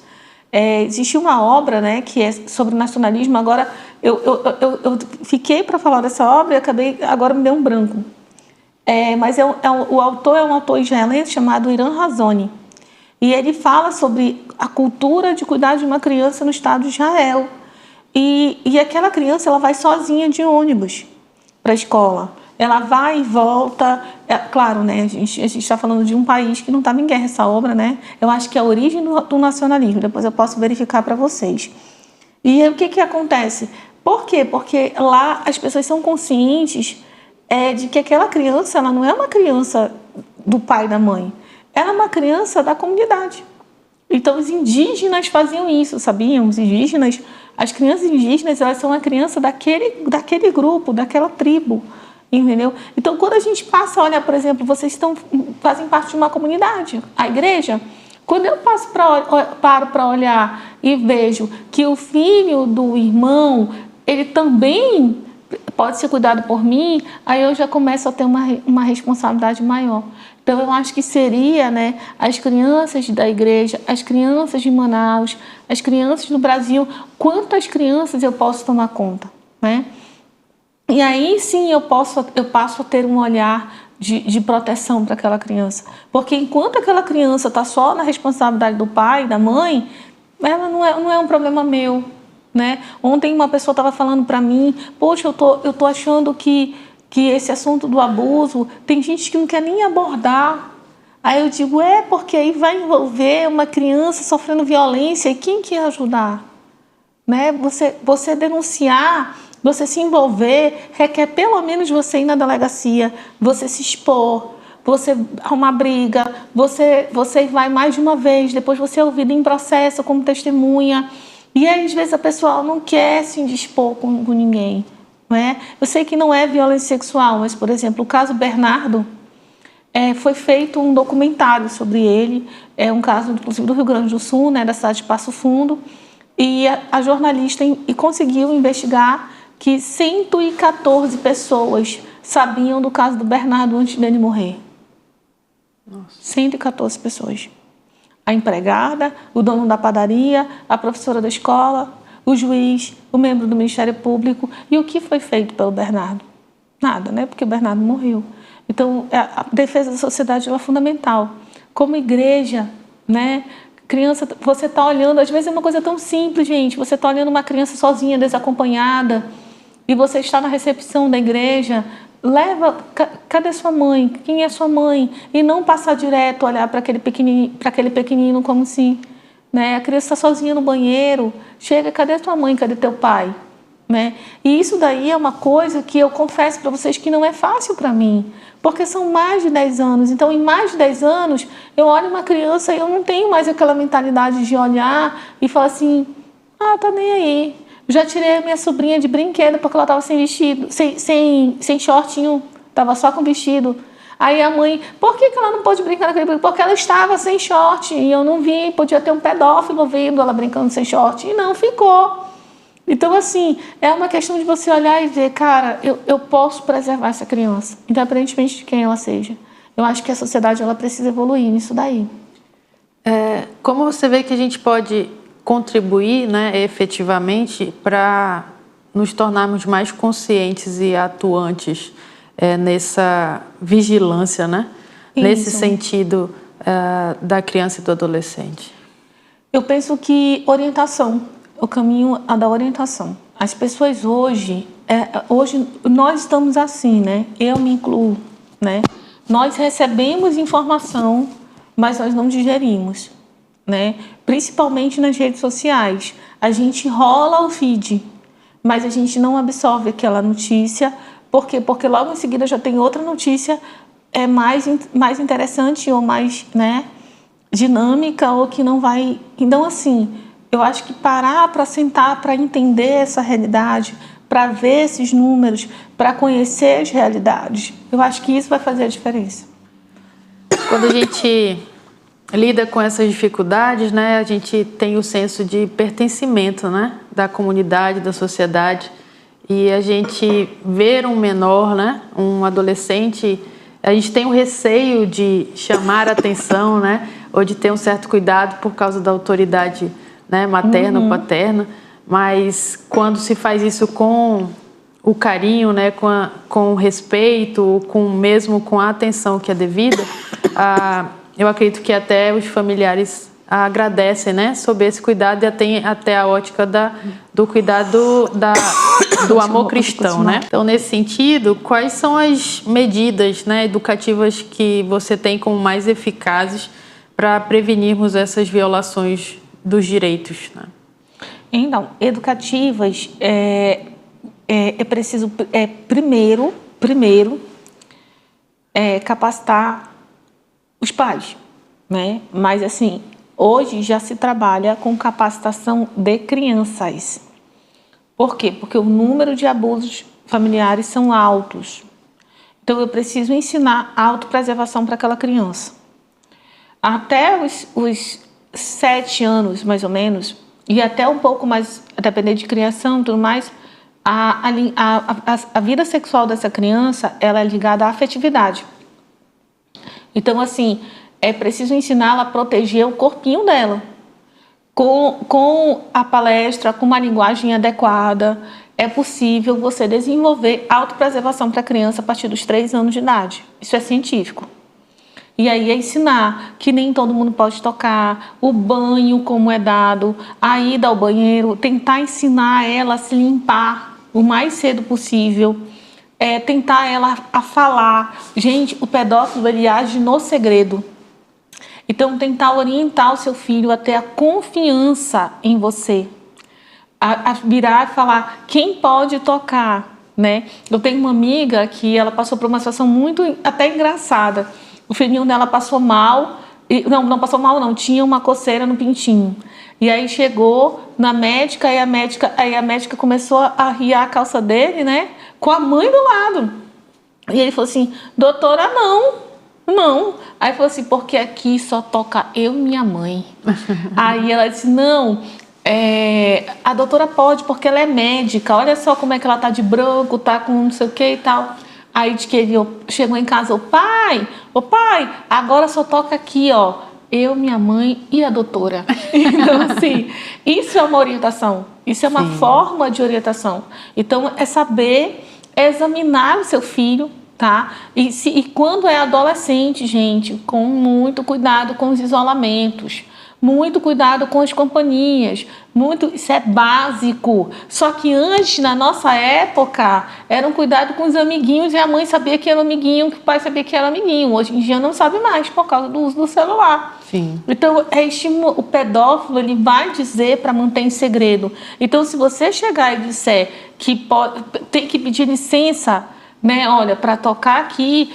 Existe uma obra, né, que é sobre nacionalismo. Agora, eu fiquei para falar dessa obra e agora me deu um branco. Mas o autor é um autor israelense chamado Iran Razoni. E ele fala sobre a cultura de cuidar de uma criança no Estado de Israel. E aquela criança, ela vai sozinha de ônibus para a escola. Ela vai e volta. Claro, né? A gente está falando de um país que não estava em guerra, essa obra, né? Eu acho que é a origem do nacionalismo. Depois eu posso verificar para vocês. E aí, o que acontece? Por quê? Porque lá as pessoas são conscientes de que aquela criança, ela não é uma criança do pai e da mãe. Ela é uma criança da comunidade. Então, os indígenas faziam isso, sabiam? As crianças indígenas, elas são a criança daquele grupo, daquela tribo. Entendeu? Então, quando a gente passa, olha, por exemplo, vocês fazem parte de uma comunidade, a igreja. Quando eu paro para olhar e vejo que o filho do irmão, ele também pode ser cuidado por mim, aí eu já começo a ter uma responsabilidade maior. Então, eu acho que seria, né, as crianças da igreja, as crianças de Manaus, as crianças do Brasil, quantas crianças eu posso tomar conta, né? E aí sim eu passo a ter um olhar de proteção para aquela criança. Porque enquanto aquela criança está só na responsabilidade do pai, da mãe, ela não é um problema meu, né? Ontem uma pessoa estava falando para mim, poxa, eu tô achando que esse assunto do abuso, tem gente que não quer nem abordar. Aí eu digo, porque aí vai envolver uma criança sofrendo violência, e quem quer ajudar? Né? Você denunciar, você se envolver, requer pelo menos você ir na delegacia, você se expor, você arrumar briga, você vai mais de uma vez, depois você é ouvido em processo como testemunha. E aí, às vezes, a pessoa não quer se indispor com ninguém, não é? Eu sei que não é violência sexual, mas, por exemplo, o caso Bernardo, foi feito um documentário sobre ele, é um caso, inclusive, do Rio Grande do Sul, né, da cidade de Passo Fundo, e a jornalista conseguiu investigar que 114 pessoas sabiam do caso do Bernardo antes dele morrer. Nossa. 114 pessoas. A empregada, o dono da padaria, a professora da escola, o juiz, o membro do Ministério Público. E o que foi feito pelo Bernardo? Nada, né? Porque o Bernardo morreu. Então, a defesa da sociedade é fundamental. Como igreja, né? Criança, você está olhando, às vezes é uma coisa tão simples, gente. Você está olhando uma criança sozinha, desacompanhada, e você está na recepção da igreja. Leva, cadê sua mãe? Quem é sua mãe? E não passar direto, olhar para aquele pequenino como assim, né? A criança está sozinha no banheiro. Chega, cadê tua mãe? Cadê teu pai? Né? E isso daí é uma coisa que eu confesso para vocês que não é fácil para mim, porque são mais de 10 anos. Então, em mais de 10 anos, eu olho uma criança e eu não tenho mais aquela mentalidade de olhar e falar assim, tá nem aí. Já tirei a minha sobrinha de brinquedo porque ela estava sem vestido, sem shortinho, estava só com vestido. Aí a mãe, por que ela não pôde brincar naquele brinquedo? Porque ela estava sem short e eu não vi, podia ter um pedófilo vendo ela brincando sem short. E não ficou. Então, assim, é uma questão de você olhar e ver, cara, eu posso preservar essa criança, independentemente de quem ela seja. Eu acho que a sociedade ela precisa evoluir nisso daí. Como você vê que a gente pode contribuir, né, efetivamente para nos tornarmos mais conscientes e atuantes nessa vigilância, né? Nesse sentido da criança e do adolescente? Eu penso que orientação, o caminho da orientação. As pessoas hoje nós estamos assim, né? Eu me incluo, né? Nós recebemos informação, mas nós não digerimos, né? Principalmente nas redes sociais. A gente rola o feed, mas a gente não absorve aquela notícia. Por quê? Porque logo em seguida já tem outra notícia mais interessante ou mais, né, dinâmica ou que não vai... Então, assim, eu acho que parar para sentar, para entender essa realidade, para ver esses números, para conhecer as realidades, eu acho que isso vai fazer a diferença. Quando a gente lida com essas dificuldades, né, a gente tem o senso de pertencimento, né, da comunidade, da sociedade, e a gente ver um menor, né, um adolescente, a gente tem o receio de chamar a atenção, né, ou de ter um certo cuidado por causa da autoridade, né, materna ou paterna, mas quando se faz isso com o carinho, né, com o respeito, mesmo com a atenção que é devida, eu acredito que até os familiares agradecem, né, sob esse cuidado e tem até a ótica do cuidado do amor cristão, né? Então, nesse sentido, quais são as medidas, né, educativas que você tem como mais eficazes para prevenirmos essas violações dos direitos, né? Então, educativas, é preciso, primeiro, capacitar os pais, né? Mas, assim, hoje já se trabalha com capacitação de crianças. Por quê? Porque o número de abusos familiares são altos. Então, eu preciso ensinar a autopreservação para aquela criança. Até os 7 anos, mais ou menos, e até um pouco mais, dependendo de criação e tudo mais, a vida sexual dessa criança, ela é ligada à afetividade. Então, assim, é preciso ensiná-la a proteger o corpinho dela. Com a palestra, com uma linguagem adequada, é possível você desenvolver autopreservação para a criança a partir dos 3 anos de idade. Isso é científico. E aí é ensinar que nem todo mundo pode tocar, o banho como é dado, a ida ao banheiro, tentar ensinar ela a se limpar o mais cedo possível, tentar ela a falar. Gente, o pedófilo ele age no segredo. Então, tentar orientar o seu filho a ter a confiança em você, a virar e falar quem pode tocar, né? Eu tenho uma amiga que ela passou por uma situação muito até engraçada. O filhinho dela passou mal Não passou mal, não. Tinha uma coceira no pintinho. E aí chegou na médica, aí a médica começou a arriar a calça dele, né? Com a mãe do lado. E ele falou assim, doutora, não. Aí falou assim, porque aqui só toca eu e minha mãe. Aí ela disse, não, a doutora pode, porque ela é médica. Olha só como é que ela tá de branco, tá com não sei o que e tal. Aí de que ele chegou em casa, ô pai, agora só toca aqui, ó. Eu, minha mãe e a doutora. Então, assim, isso é uma orientação. Isso é uma forma de orientação. Então, é saber examinar o seu filho, tá? E quando é adolescente, gente, com muito cuidado com os isolamentos. Muito cuidado com as companhias, isso é básico. Só que antes, na nossa época, era um cuidado com os amiguinhos e a mãe sabia que era amiguinho, que o pai sabia que era amiguinho. Hoje em dia não sabe mais por causa do uso do celular. Sim. Então, o pedófilo ele vai dizer para manter em segredo. Então, se você chegar e disser que tem que pedir licença, né, olha, para tocar aqui,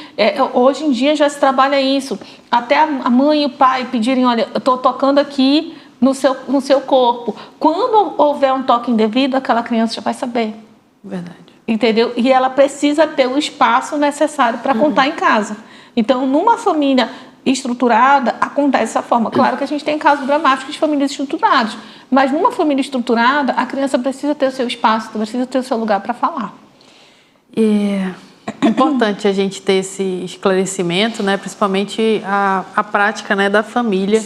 hoje em dia já se trabalha isso. Até a mãe e o pai pedirem, olha, eu estou tocando aqui no seu corpo. Quando houver um toque indevido, aquela criança já vai saber. Verdade. Entendeu? E ela precisa ter o espaço necessário para contar em casa. Então, numa família estruturada, acontece dessa forma. Claro que a gente tem casos dramáticos de famílias estruturadas, mas numa família estruturada, a criança precisa ter o seu espaço, precisa ter o seu lugar para falar. É importante a gente ter esse esclarecimento, né? Principalmente a prática, né, da família,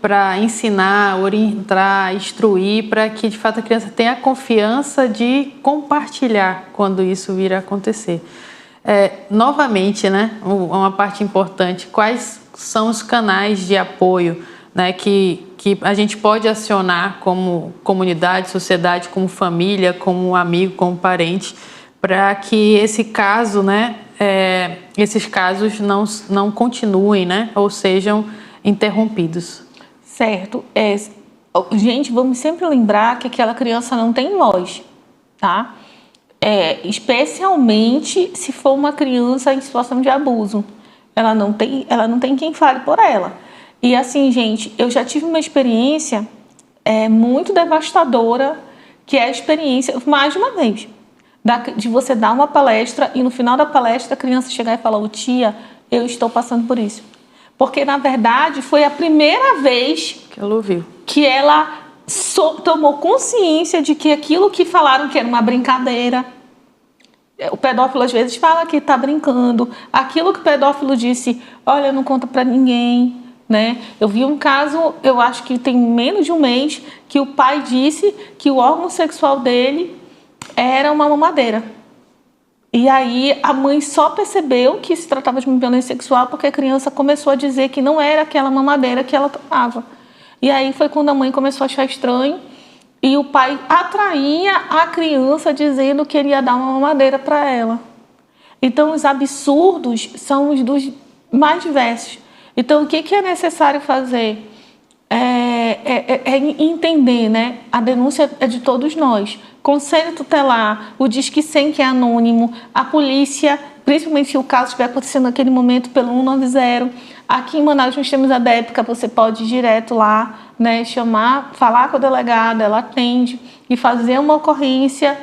para ensinar, orientar, instruir, para que de fato a criança tenha a confiança de compartilhar quando isso vir a acontecer. Novamente, né, uma parte importante, quais são os canais de apoio, né, que a gente pode acionar como comunidade, sociedade, como família, como amigo, como parente, para que esse caso, né, esses casos não continuem, né, ou sejam interrompidos. Certo. Gente, vamos sempre lembrar que aquela criança não tem voz, tá? Especialmente se for uma criança em situação de abuso. Ela não tem quem fale por ela. E assim, gente, eu já tive uma experiência muito devastadora, que é a experiência, mais de uma vez, de você dar uma palestra e no final da palestra a criança chegar e falar, tia, eu estou passando por isso. Porque, na verdade, foi a primeira vez que ela ouviu, que ela tomou consciência de que aquilo que falaram que era uma brincadeira, o pedófilo às vezes fala que está brincando, aquilo que o pedófilo disse, olha, não conta para ninguém, né? Eu vi um caso, eu acho que tem menos de um mês, que o pai disse que o órgão sexual dele era uma mamadeira. E aí a mãe só percebeu que se tratava de uma violência sexual porque a criança começou a dizer que não era aquela mamadeira que ela tomava. E aí foi quando a mãe começou a achar estranho e o pai atraía a criança dizendo que ele ia dar uma mamadeira para ela. Então os absurdos são os dos mais diversos. Então o que é necessário fazer? Entender, né? A denúncia é de todos nós. Conselho tutelar, o Disque 100 que é anônimo, a polícia, principalmente se o caso estiver acontecendo naquele momento pelo 190. Aqui em Manaus nós temos a DEPCA, você pode ir direto lá, né, chamar, falar com a delegada, ela atende e fazer uma ocorrência.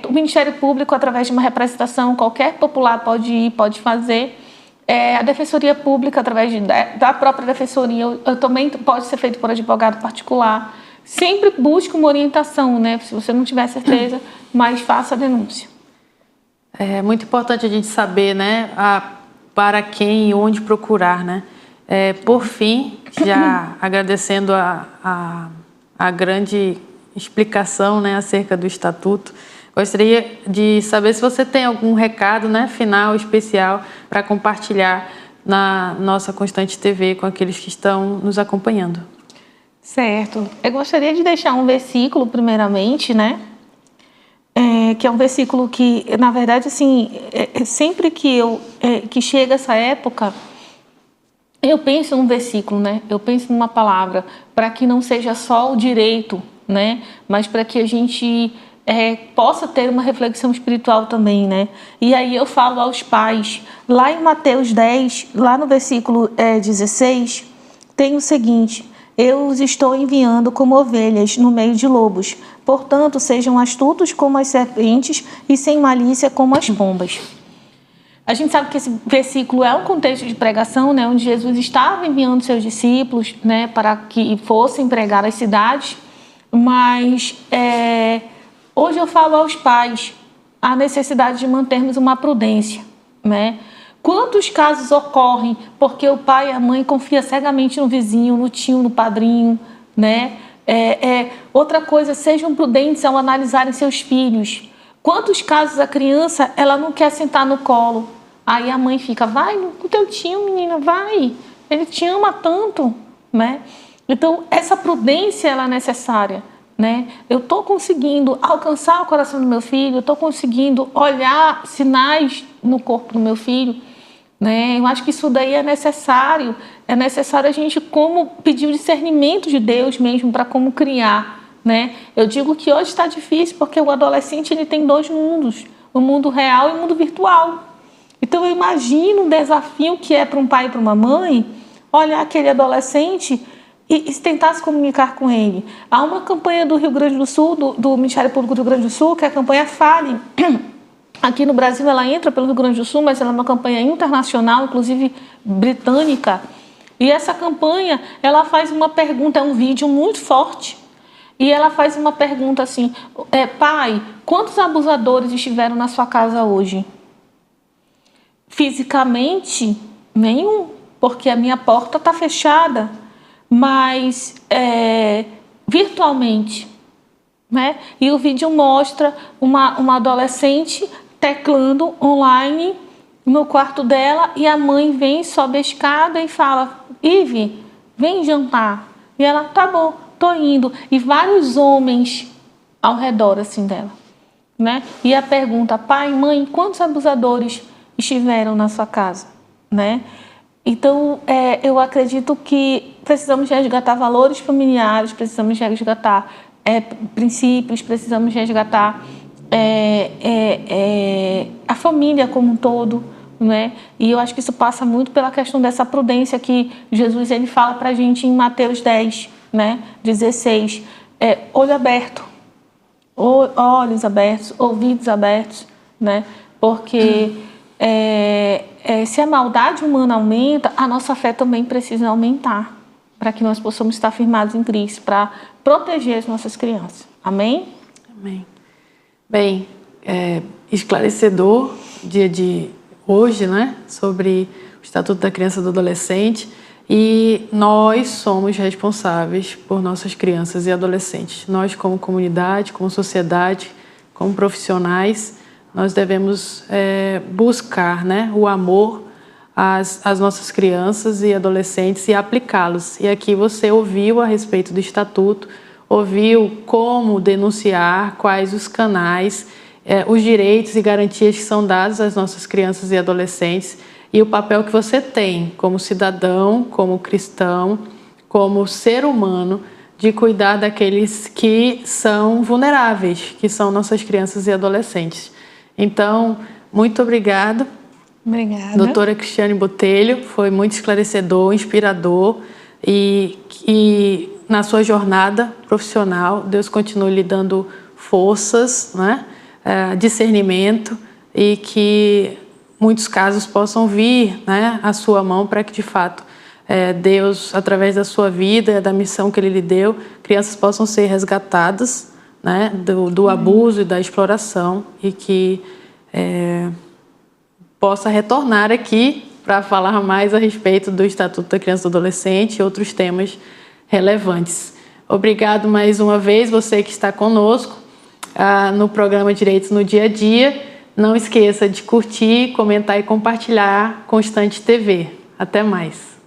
O Ministério Público, através de uma representação, qualquer popular pode ir, pode fazer. A Defensoria Pública, através da própria Defensoria, também pode ser feito por advogado particular. Sempre busque uma orientação, né? Se você não tiver certeza, mas faça a denúncia. É muito importante a gente saber, né, para quem e onde procurar, né? Por fim, já agradecendo a grande explicação, né, acerca do Estatuto, gostaria de saber se você tem algum recado, né, final, especial, para compartilhar na nossa Constante TV com aqueles que estão nos acompanhando. Certo. Eu gostaria de deixar um versículo, primeiramente, né? Que é um versículo que, na verdade, assim, sempre que chega essa época, eu penso num versículo, né? Eu penso numa palavra, para que não seja só o direito, né? Mas para que a gente possa ter uma reflexão espiritual também, né? E aí eu falo aos pais, lá em Mateus 10, lá no versículo 16, tem o seguinte: eu os estou enviando como ovelhas no meio de lobos, portanto sejam astutos como as serpentes e sem malícia como as pombas. A gente sabe que esse versículo é um contexto de pregação, né, onde Jesus estava enviando seus discípulos, né, para que fossem pregar as cidades, mas hoje eu falo aos pais a necessidade de mantermos uma prudência, né? Quantos casos ocorrem porque o pai e a mãe confiam cegamente no vizinho, no tio, no padrinho, né? Outra coisa, sejam prudentes ao analisarem seus filhos. Quantos casos a criança, ela não quer sentar no colo, aí a mãe fica, vai com teu tio, menina, vai, ele te ama tanto, né? Então, essa prudência, ela é necessária, né? Eu estou conseguindo alcançar o coração do meu filho, eu estou conseguindo olhar sinais no corpo do meu filho, né? Eu acho que isso daí é necessário a gente como pedir o discernimento de Deus mesmo para como criar, né? Eu digo que hoje está difícil porque o adolescente ele tem 2 mundos, o mundo real e o mundo virtual. Então eu imagino um desafio que é para um pai e para uma mãe olhar aquele adolescente e tentar se comunicar com ele. Há uma campanha do Rio Grande do Sul, do Ministério Público do Rio Grande do Sul, que é a campanha Fale. Aqui no Brasil ela entra pelo Rio Grande do Sul, mas ela é uma campanha internacional, inclusive britânica. E essa campanha, ela faz uma pergunta, é um vídeo muito forte, e ela faz uma pergunta assim, pai, quantos abusadores estiveram na sua casa hoje? Fisicamente, nenhum, porque a minha porta está fechada, mas virtualmente, né? E o vídeo mostra uma adolescente teclando online no quarto dela e a mãe vem, sobe a escada e fala, Ive, vem jantar. E ela, tá bom, tô indo. E vários homens ao redor assim dela, né? E a pergunta, pai, mãe, quantos abusadores estiveram na sua casa, né? Então, eu acredito que precisamos resgatar valores familiares, precisamos resgatar princípios, precisamos resgatar a família como um todo, né? E eu acho que isso passa muito pela questão dessa prudência que Jesus ele fala para a gente em Mateus 10, né? 16, olho aberto, olhos abertos, ouvidos abertos, né? Porque se a maldade humana aumenta, a nossa fé também precisa aumentar, para que nós possamos estar firmados em Cristo, para proteger as nossas crianças. Amém? Amém. Bem, esclarecedor dia de hoje, né, sobre o Estatuto da Criança e do Adolescente, e nós somos responsáveis por nossas crianças e adolescentes. Nós, como comunidade, como sociedade, como profissionais, nós devemos buscar, né, o amor às nossas crianças e adolescentes e aplicá-los. E aqui você ouviu a respeito do Estatuto, ouviu como denunciar, quais os canais, os direitos e garantias que são dados às nossas crianças e adolescentes e o papel que você tem como cidadão, como cristão, como ser humano, de cuidar daqueles que são vulneráveis, que são nossas crianças e adolescentes. Então, muito obrigada. Obrigada. Doutora Cristiane Botelho, foi muito esclarecedor, inspirador e na sua jornada profissional, Deus continue lhe dando forças, né? Discernimento e que muitos casos possam vir, né, à sua mão para que de fato Deus, através da sua vida, da missão que Ele lhe deu, crianças possam ser resgatadas, né, do abuso e da exploração e que possa retornar aqui para falar mais a respeito do Estatuto da Criança e do Adolescente e outros temas relevantes. Obrigado mais uma vez você que está conosco no programa Direitos no Dia a Dia. Não esqueça de curtir, comentar e compartilhar Constante TV. Até mais.